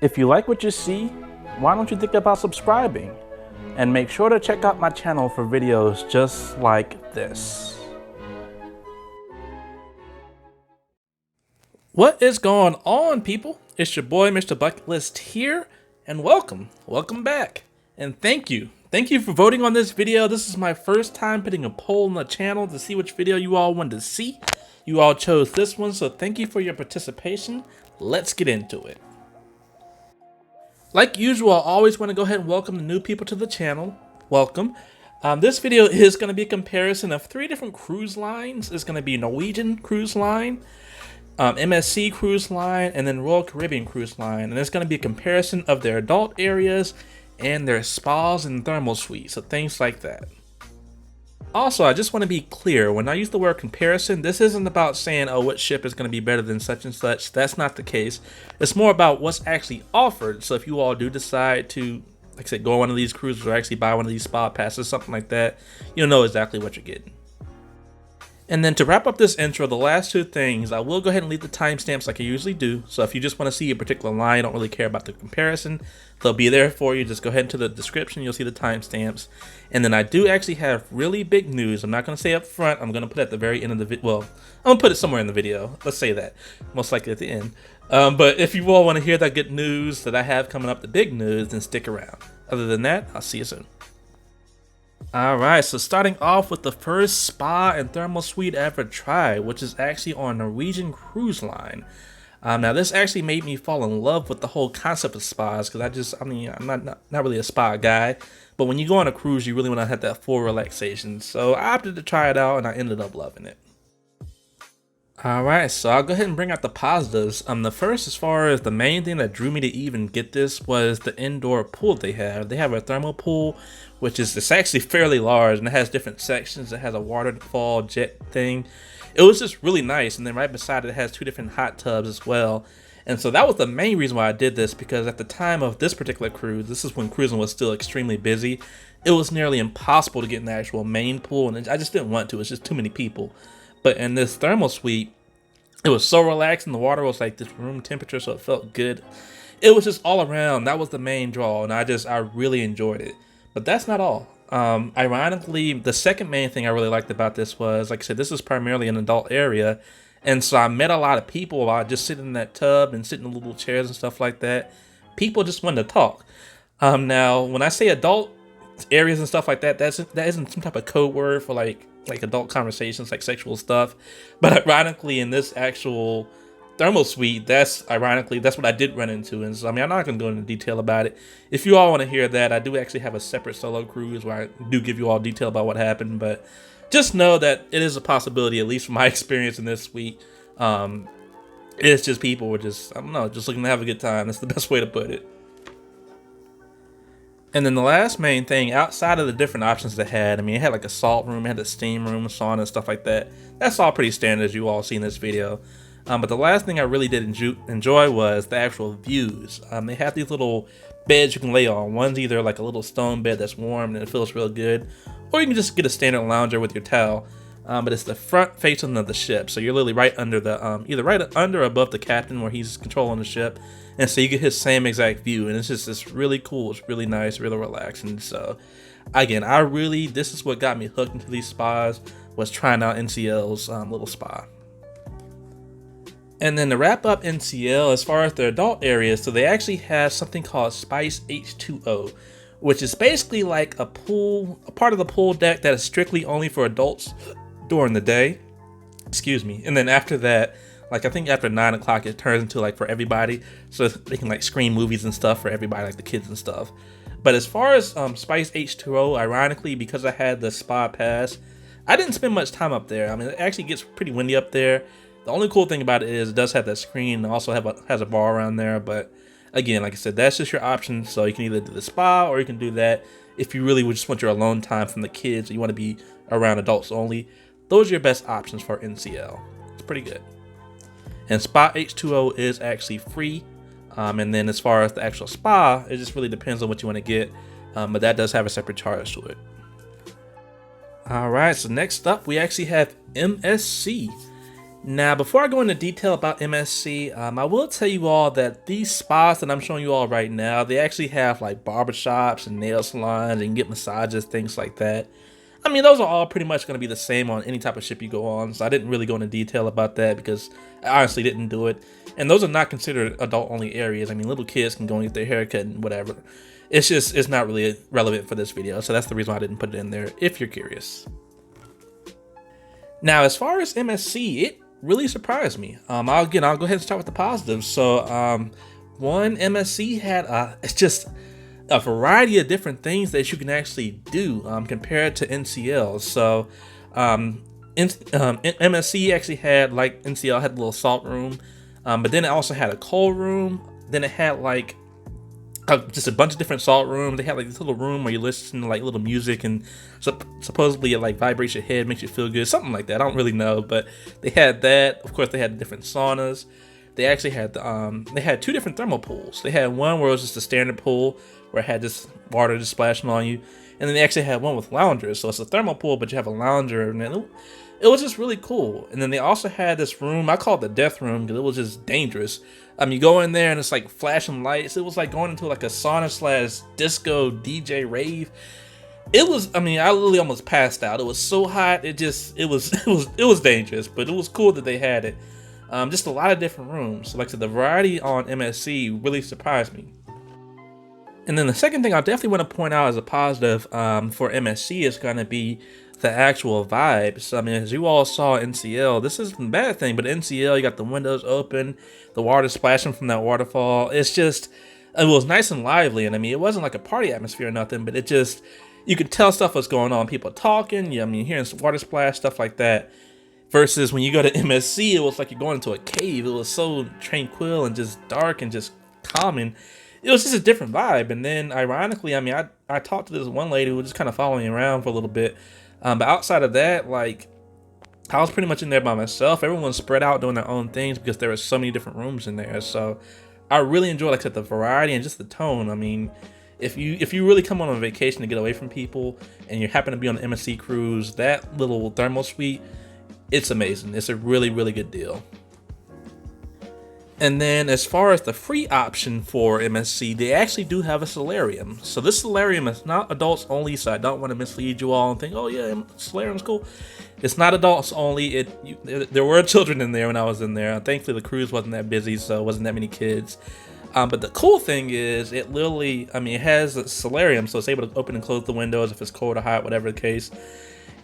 If you like what you see, why don't you think about subscribing? And make sure to check out my channel for videos just like this. What is going on, people? It's your boy, Mrbucketlist here, and welcome back. And thank you for voting on this video. This is my first time putting a poll on the channel to see which video you all wanted to see. You all chose this one, so thank you for your participation. Let's get into it. Like usual, I always want to go ahead and welcome the new people to the channel. Welcome. This video is going to be a comparison of 3 different cruise lines. It's going to be Norwegian Cruise Line, MSC Cruise Line, and then Royal Caribbean Cruise Line. And it's going to be a comparison of their adult areas and their spas and thermal suites, so things like that. Also, I just want to be clear, when I use the word comparison, this isn't about saying, oh, what ship is going to be better than such and such. That's not the case. It's more about what's actually offered. So if you all do decide to, like I said, go on one of these cruises or actually buy one of these spa passes, something like that, you'll know exactly what you're getting. And then to wrap up this intro, the last 2 things, I will go ahead and leave the timestamps like I usually do. So if you just want to see a particular line, don't really care about the comparison, they'll be there for you. Just go ahead into the description, you'll see the timestamps. And then I do actually have really big news. I'm not going to say up front, I'm going to put it at the very end of the video. Well, I'm going to put it somewhere in the video. Let's say that, most likely at the end. But if you all want to hear that good news that I have coming up, the big news, then stick around. Other than that, I'll see you soon. Alright, so starting off with the first spa and thermal suite I ever tried, which is actually on Norwegian Cruise Line. Now this actually made me fall in love with the whole concept of spas, because I'm not really a spa guy, but when you go on a cruise, you really want to have that full relaxation. So I opted to try it out, and I ended up loving it. Alright, so I'll go ahead and bring out the positives. The first, as far as the main thing that drew me to even get this, was the indoor pool they have. They have a thermal pool, which is, it's actually fairly large, and it has different sections. It has a waterfall jet thing. It was just really nice, and then right beside it has 2 different hot tubs as well. And so that was the main reason why I did this, because at the time of this particular cruise, this is when cruising was still extremely busy, it was nearly impossible to get in the actual main pool, and I just didn't want to. It's just too many people. But in this thermal suite, it was so relaxing. The water was like this room temperature, so it felt good. It was just all around. That was the main draw, and I really enjoyed it. But that's not all. Ironically, the second main thing I really liked about this was, like I said, this is primarily an adult area, and so I met a lot of people while just sitting in that tub and sitting in little chairs and stuff like that. People just wanted to talk. Now, when I say adult areas and stuff like that, that isn't some type of code word for like adult conversations, like sexual stuff. But ironically, in this actual thermal suite, that's what I did run into. And so, I mean, I'm not going to go into detail about it. If you all want to hear that, I do actually have a separate solo cruise where I do give you all detail about what happened. But just know that it is a possibility, at least from my experience in this suite. It's just people were just, I don't know, just looking to have a good time. That's the best way to put it. And then the last main thing, outside of the different options they had, I mean, it had like a salt room, it had a steam room, sauna, and stuff like that. That's all pretty standard, as you all see in this video. But the last thing I really did enjoy was the actual views. They have these little beds you can lay on. One's either like a little stone bed that's warm and it feels real good, or you can just get a standard lounger with your towel. But it's the front facing of the ship, so you're literally right under the, either right under or above the captain where he's controlling the ship. And so you get his same exact view, and it's really cool. It's really nice, really relaxing. So again, this is what got me hooked into these spas, was trying out NCL's little spa. And then to wrap up NCL, as far as their adult areas, so they actually have something called Spice H20, which is basically like a part of the pool deck that is strictly only for adults during the day. Excuse me. And then after that, like I think after 9 o'clock, it turns into like for everybody, so they can like screen movies and stuff for everybody, like the kids and stuff. But as far as Spice H20, ironically, because I had the spa pass, I didn't spend much time up there. I mean, it actually gets pretty windy up there. The only cool thing about it is it does have that screen, and also has a bar around there. But again, like I said, that's just your option. So you can either do the spa, or you can do that if you really would just want your alone time from the kids, or you want to be around adults only. Those are your best options for NCL. It's pretty good. And Spa H20 is actually free. And then as far as the actual spa, it just really depends on what you want to get. But that does have a separate charge to it. All right, so next up, we actually have MSC. Now, before I go into detail about MSC, I will tell you all that these spas that I'm showing you all right now, they actually have like barbershops and nail salons, and you can get massages, things like that. I mean, those are all pretty much going to be the same on any type of ship you go on, so I didn't really go into detail about that because I honestly didn't do it. And those are not considered adult-only areas. I mean, little kids can go and get their hair cut and whatever. It's not really relevant for this video, so that's the reason why I didn't put it in there, if you're curious. Now, as far as MSC, it really surprised me. I'll go ahead and start with the positives. So, one, MSC had it's just a variety of different things that you can actually do compared to NCL. So, MSC actually had, like NCL had a little salt room, but then it also had a cold room. Then it had like just a bunch of different salt rooms. They had like this little room where you listen to like little music and supposedly it like vibrates your head, makes you feel good, something like that. I don't really know, but they had that. Of course, they had different saunas. They actually had they had two different thermal pools. They had one where it was just a standard pool where it had just water just splashing on you, and then they actually had one with loungers. So it's a thermal pool, but you have a lounger, and it was just really cool. And then they also had this room, I call it the death room because it was just dangerous. You go in there and it's like flashing lights. It was like going into like a sauna / disco DJ rave. It was, I mean, I literally almost passed out. It was so hot. It was dangerous, but it was cool that they had it. Just a lot of different rooms. So like I said, the variety on MSC really surprised me. And then the second thing I definitely want to point out as a positive for MSC is going to be the actual vibes. I mean, as you all saw NCL, this isn't a bad thing, but NCL, you got the windows open, the water splashing from that waterfall. It was nice and lively. And I mean, it wasn't like a party atmosphere or nothing, but it just, you could tell stuff was going on. People talking, I mean, hearing water splash, stuff like that. Versus when you go to MSC, it was like you're going into a cave. It was so tranquil and just dark and just calming. It was just a different vibe. And then ironically, I mean, I talked to this one lady who was just kind of following me around for a little bit. But outside of that, like, I was pretty much in there by myself. Everyone's spread out doing their own things because there were so many different rooms in there. So I really enjoyed, like I said, the variety and just the tone. I mean, if you really come on a vacation to get away from people and you happen to be on the MSC cruise, that little thermal suite, it's amazing. It's a really, really good deal. And then as far as the free option for MSC, they actually do have a solarium. So this solarium is not adults only, so I don't want to mislead you all and think, oh yeah, solarium's cool. It's not adults only. There were children in there when I was in there. Thankfully the cruise wasn't that busy, so it wasn't that many kids. But the cool thing is it literally, I mean, it has a solarium, so it's able to open and close the windows if it's cold or hot, whatever the case.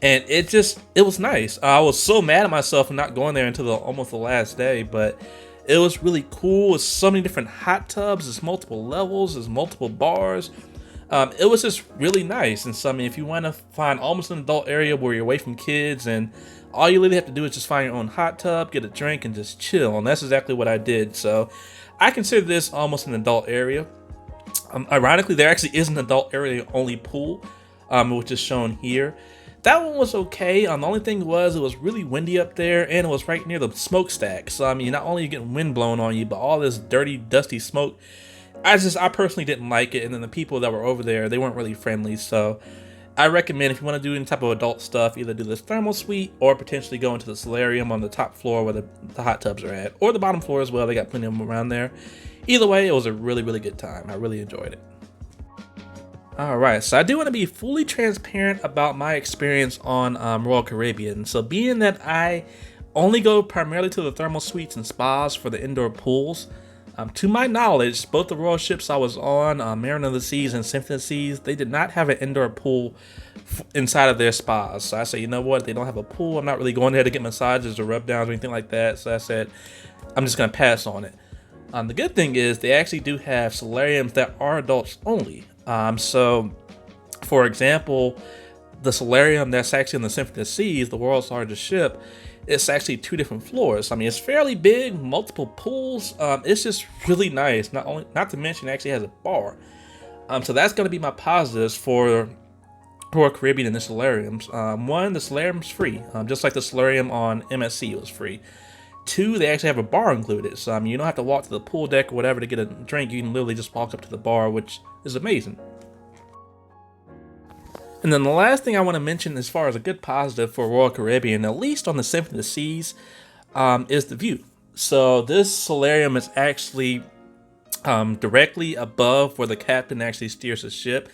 And it was nice. I was so mad at myself for not going there until almost the last day, but it was really cool. It's so many different hot tubs. There's multiple levels. There's multiple bars. It was just really nice. And so, I mean, if you want to find almost an adult area where you're away from kids and all you really have to do is just find your own hot tub, get a drink, and just chill. And that's exactly what I did. So I consider this almost an adult area. Ironically, there actually is an adult area only pool, which is shown here. That one was okay. The only thing was it was really windy up there and it was right near the smokestack. So I mean, not only are you getting wind blowing on you, but all this dirty, dusty smoke. I personally didn't like it. And then the people that were over there, they weren't really friendly. So I recommend if you want to do any type of adult stuff, either do this thermal suite or potentially go into the solarium on the top floor where the hot tubs are at, or the bottom floor as well. They got plenty of them around there. Either way, it was a really, really good time. I really enjoyed it. Alright, so I do want to be fully transparent about my experience on Royal Caribbean. So being that I only go primarily to the thermal suites and spas for the indoor pools, to my knowledge, both the Royal ships I was on, Mariner of the Seas and Symphony of the Seas, they did not have an indoor pool inside of their spas. So I said, you know what, they don't have a pool. I'm not really going there to get massages or rub downs or anything like that. So I said, I'm just going to pass on it. The good thing is they actually do have solariums that are adults only. So, for example, the solarium that's actually in the Symphony of the Seas, the world's largest ship, it's actually 2 different floors. I mean, it's fairly big, multiple pools. It's just really nice. Not to mention, it actually has a bar. So that's going to be my positives for Royal Caribbean and the solariums. One, the solarium's free, just like the solarium on MSC was free. 2, they actually have a bar included. So I mean, you don't have to walk to the pool deck or whatever to get a drink. You can literally just walk up to the bar, which is amazing. And then the last thing I want to mention as far as a good positive for Royal Caribbean, at least on the Symphony of the Seas, is the view. So this solarium is actually directly above where the captain actually steers the ship.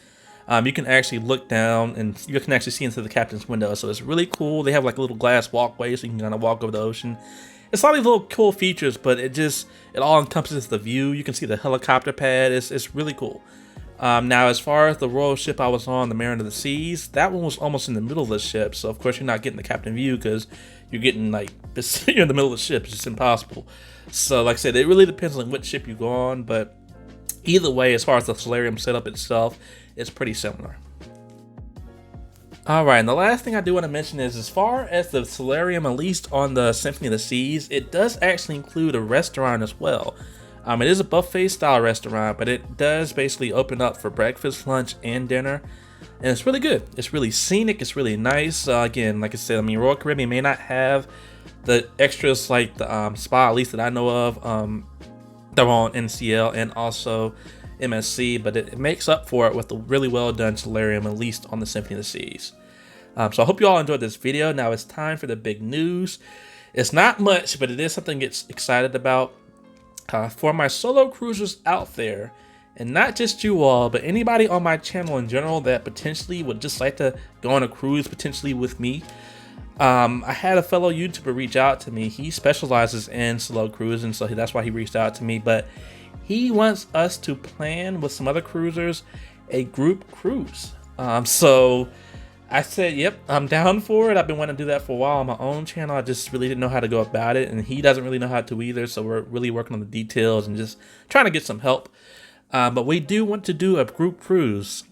You can actually look down and you can actually see into the captain's window. So it's really cool. They have like a little glass walkway so you can kind of walk over the ocean. It's a lot of these little cool features, but it all encompasses the view. You can see the helicopter pad. It's really cool. Now, as far as the royal ship I was on, the Mariner of the Seas, that one was almost in the middle of the ship. So of course you're not getting the captain view because you're getting like you're in the middle of the ship. It's just impossible. So like I said, it really depends on which ship you go on, but either way, as far as the solarium setup itself, it's pretty similar. Alright, and the last thing I do want to mention is, as far as the solarium, at least on the Symphony of the Seas, it does actually include a restaurant as well. It is a buffet style restaurant, but it does basically open up for breakfast, lunch, and dinner. And it's really good. It's really scenic. It's really nice. Again, like I said, Royal Caribbean may not have the extras like the spa, at least that I know of. They're on NCL and also MSC, but it makes up for it with a really well done solarium, at least on the Symphony of the Seas. So I hope you all enjoyed this video. Now it's time for the big news. It's not much, but it is something to get excited about. For my solo cruisers out there, and not just you all, but anybody on my channel in general that potentially would just like to go on a cruise potentially with me. I had a fellow YouTuber reach out to me. He specializes in solo cruising, so that's why he reached out to me. But he wants us to plan with some other cruisers a group cruise. So I said, yep, I'm down for it. I've been wanting to do that for a while on my own channel. I just really didn't know how to go about it, and he doesn't really know how to either. So we're really working on the details and just trying to get some help. But we do want to do a group cruise.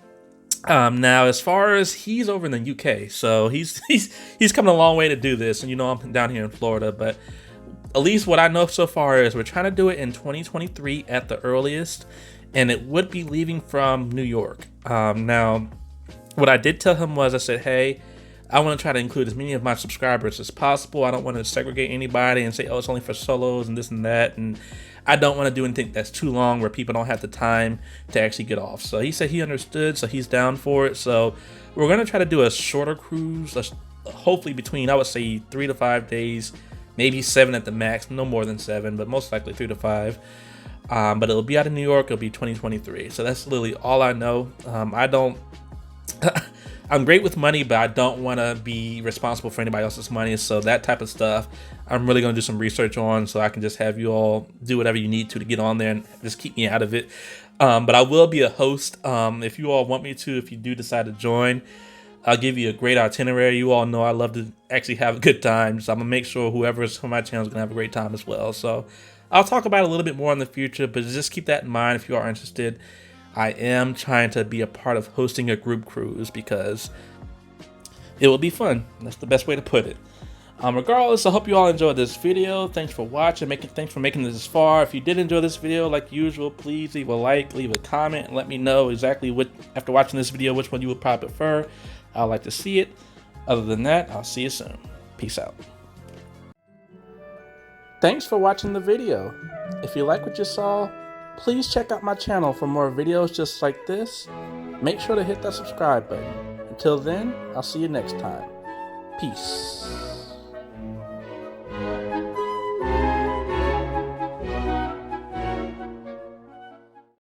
Now, as far as he's over in the UK, so he's coming a long way to do this, and I'm down here in Florida, but at least what I know so far is we're trying to do it in 2023 at the earliest, and it would be leaving from New York. Now, what I did tell him was, I said, hey, I want to try to include as many of my subscribers as possible. I don't want to segregate anybody and say, oh, it's only for solos and this and that, and I don't want to do anything that's too long where people don't have the time to actually get off. So he said he understood, so he's down for it. So we're going to try to do a shorter cruise, hopefully between, I would say, 3 to 5 days, maybe 7 at the max, no more than 7, but most likely 3 to 5. But it'll be out of New York. It'll be 2023. So that's literally all I know. I'm great with money, but I don't want to be responsible for anybody else's money. So that type of stuff, I'm really going to do some research on, so I can just have you all do whatever you need to get on there and just keep me out of it. But I will be a host. If you all want me to, if you do decide to join, I'll give you a great itinerary. You all know I love to actually have a good time. So I'm going to make sure whoever's on my channel is going to have a great time as well. So I'll talk about it a little bit more in the future, but just keep that in mind if you are interested. I am trying to be a part of hosting a group cruise because it will be fun. That's the best way to put it. Regardless, I hope you all enjoyed this video. Thanks for watching. Thanks for making this far. If you did enjoy this video, like usual, please leave a like, leave a comment, and let me know exactly what, after watching this video, which one you would probably prefer. I'd like to see it. Other than that, I'll see you soon. Peace out. Thanks for watching the video. If you like what you saw, please check out my channel for more videos just like this. Make sure to hit that subscribe button. Until then, I'll see you next time. Peace.